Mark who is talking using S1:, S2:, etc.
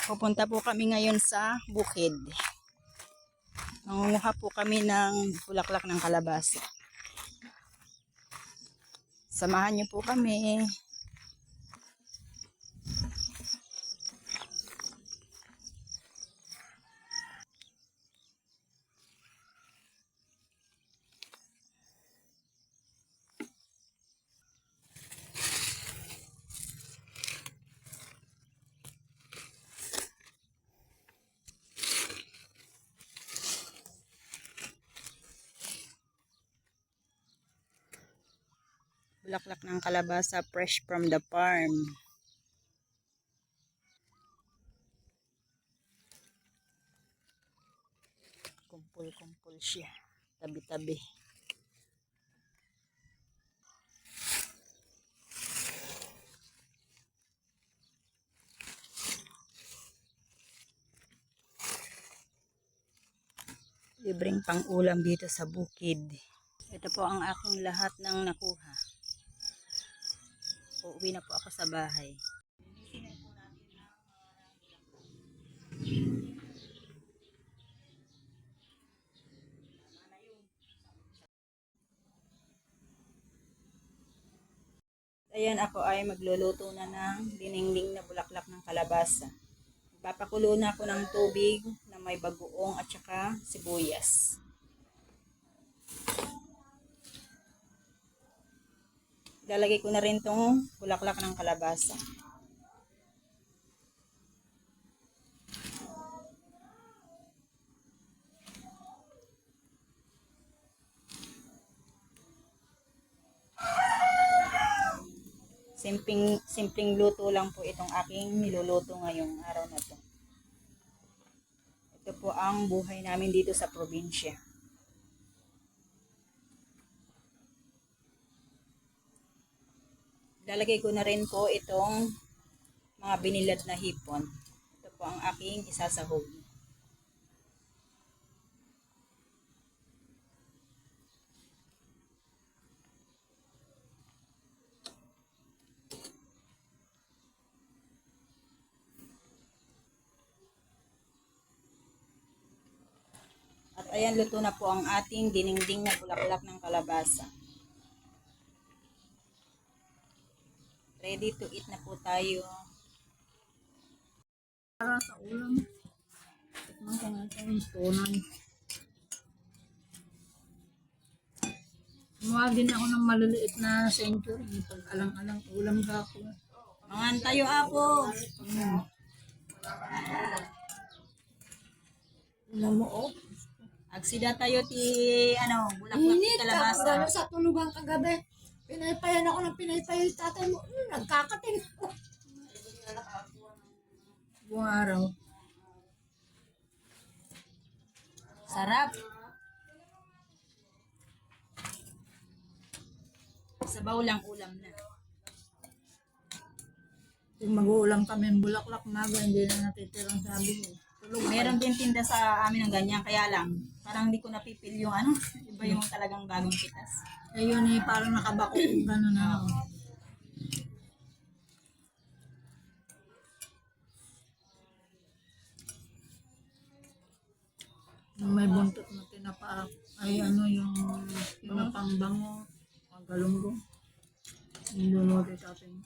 S1: Pupunta po kami ngayon sa bukid. Nangunguha po kami ng bulaklak ng kalabasa. Samahan niyo po kami. Bulaklak ng kalabasa fresh from the farm. Kumpul-kumpul siya. Tabi-tabi. Libreng pang-ulam dito sa bukid. Ito po ang aking lahat ng nakuha. Uuwi na po ako sa bahay. Ayan, ako ay magluluto na ng dinengdeng na bulaklak ng kalabasa. Papakulo na ako ng tubig na may bagoong at saka sibuyas. Lalagay ko na rin tong bulaklak ng kalabasa. Simpleng luto lang po itong aking niluluto ngayong araw na to. Ito po ang buhay namin dito sa probinsya. Lalagay ko na rin po itong mga binilad na hipon. Ito po ang aking isasahog. At ayan, luto na po ang ating dinengdeng na bulaklak ng kalabasa. Ready to eat na po tayo.
S2: Para sa ulam. Tikman ko nga ito yung tunan. Gumawa din ako ng maliliit na century. Pag alang-alang ulam ka ako.
S1: Mangan tayo, apo.
S2: Ulam mo, oh.
S1: Agsida tayo ti, bulaklak ti kalabasa.
S2: Gano'n sa tulugan kagabi. Pinaypayan ako ng pinaypayan tatay mo. Nagkakating. Buong araw.
S1: Sarap. Sabaw lang ulam na.
S2: Kung mag-uulam kami ng bulaklak maga, hindi na natitirang sabi ko.
S1: Meron din tinda sa amin ng ganyan, kaya lang, parang hindi ko napipil yung iba yung talagang bagong pitas.
S2: Ayun eh, parang nakabako kung gano'n na. May buntot na tinapa, ay yung tinapang bango, galunggong. Niluluto natin.